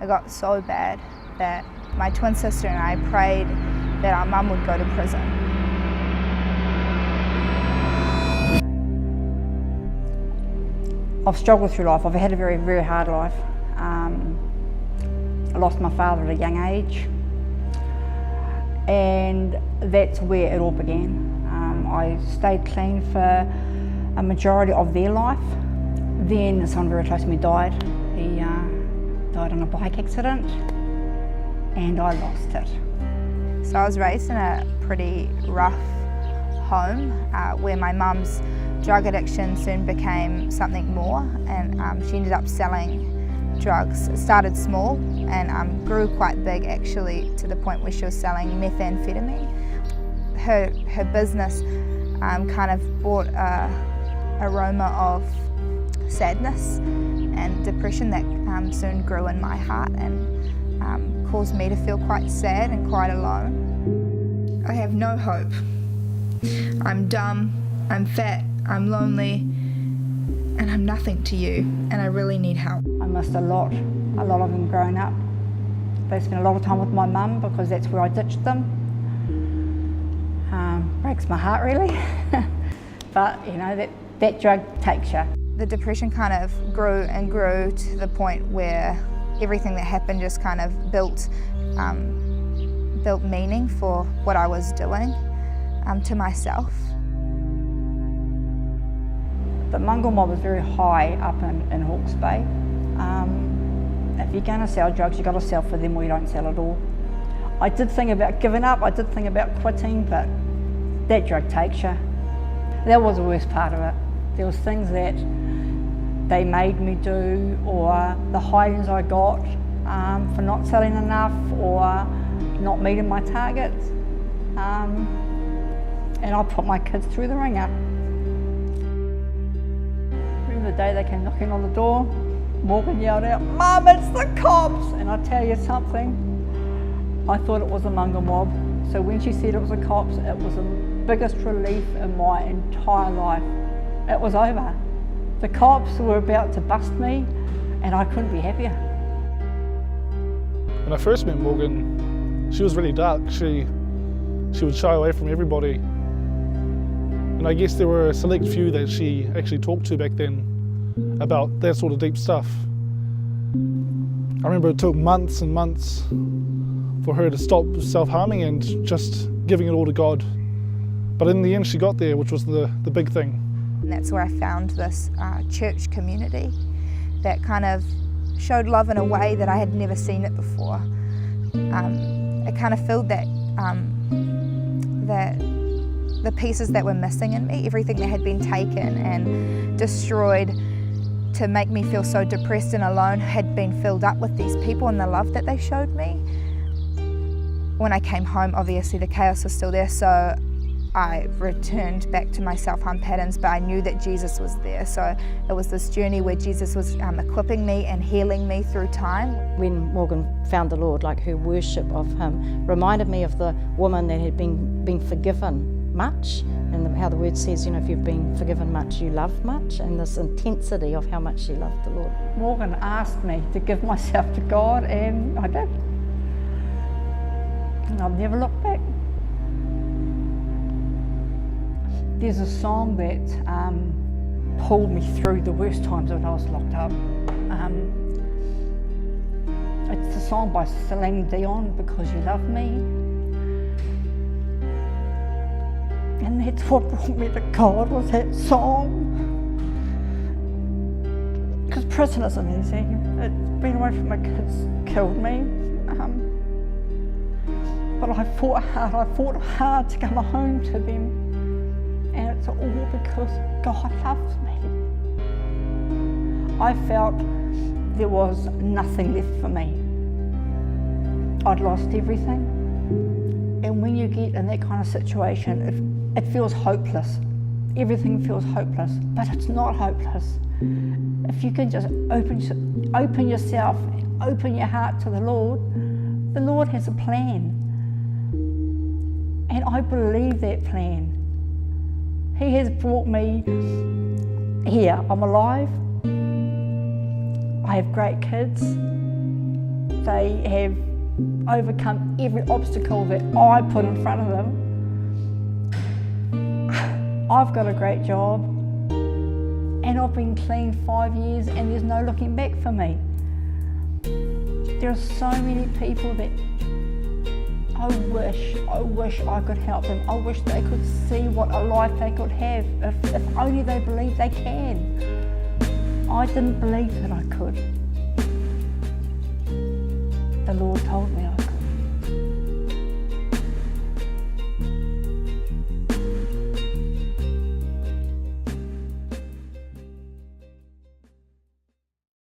It got so bad that my twin sister and I prayed that our mum would go to prison. I've struggled through life. I've had a very, very hard life. I lost my father at a young age, and that's where it all began. I stayed clean for a majority of their life. Then someone very close to me died. He died in a bike accident, and I lost it. So I was raised in a pretty rough home where my mum's drug addiction soon became something more, and she ended up selling drugs. It started small and grew quite big, actually, to the point where she was selling methamphetamine. Her business kind of brought a aroma of sadness and depression that soon grew in my heart and caused me to feel quite sad and quite alone. I have no hope. I'm dumb, I'm fat, I'm lonely, and I'm nothing to you, and I really need help. I missed a lot of them growing up. They spent a lot of time with my mum because that's where I ditched them. Breaks my heart, really. But you know, that drug takes you. The depression kind of grew and grew to the point where everything that happened just kind of built meaning for what I was doing to myself. The Munggal mob is very high up in Hawke's Bay. If you're going to sell drugs, you've got to sell for them or you don't sell at all. I did think about giving up, I did think about quitting, but that drug takes you. That was the worst part of it. There was things that they made me do, or the hidings I got for not selling enough or not meeting my targets. And I put my kids through the ringer. Remember the day they came knocking on the door? Morgan yelled out, "Mum, it's the cops!" And I tell you something, I thought it was a Munggal mob. So when she said it was the cops, it was the biggest relief in my entire life. It was over. The cops were about to bust me, and I couldn't be happier. When I first met Morgan, she was really dark. She would shy away from everybody. And I guess there were a select few that she actually talked to back then about that sort of deep stuff. I remember it took months and months for her to stop self-harming and just giving it all to God. But in the end she got there, which was the big thing. And that's where I found this church community that kind of showed love in a way that I had never seen it before. It kind of filled the pieces that were missing in me, everything that had been taken and destroyed to make me feel so depressed and alone had been filled up with these people and the love that they showed me. When I came home, obviously the chaos was still there, so I returned back to my self-harm patterns, but I knew that Jesus was there. So it was this journey where Jesus was equipping me and healing me through time. When Morgan found the Lord, like her worship of him reminded me of the woman that had been forgiven much, and how the word says, you know, if you've been forgiven much, you love much, and this intensity of how much she loved the Lord. Morgan asked me to give myself to God, and I did. And I've never looked back. There's a song that pulled me through the worst times when I was locked up. It's a song by Celine Dion, Because You Love Me. And that's what brought me to God, was that song. Because prison isn't easy. Being away from my kids killed me. But I fought hard to come home to them. And it's all because God loves me. I felt there was nothing left for me. I'd lost everything. And when you get in that kind of situation, it feels hopeless. Everything feels hopeless, but it's not hopeless. If you can just open yourself, open your heart to the Lord has a plan. And I believe that plan. He has brought me here. I'm alive. I have great kids. they have overcome every obstacle that I put in front of them. I've got a great job and I've been clean 5 years and there's no looking back for me. There are so many people that I wish I could help them. I wish they could see what a life they could have if only they believe they can. I didn't believe that I could. The Lord told me I could.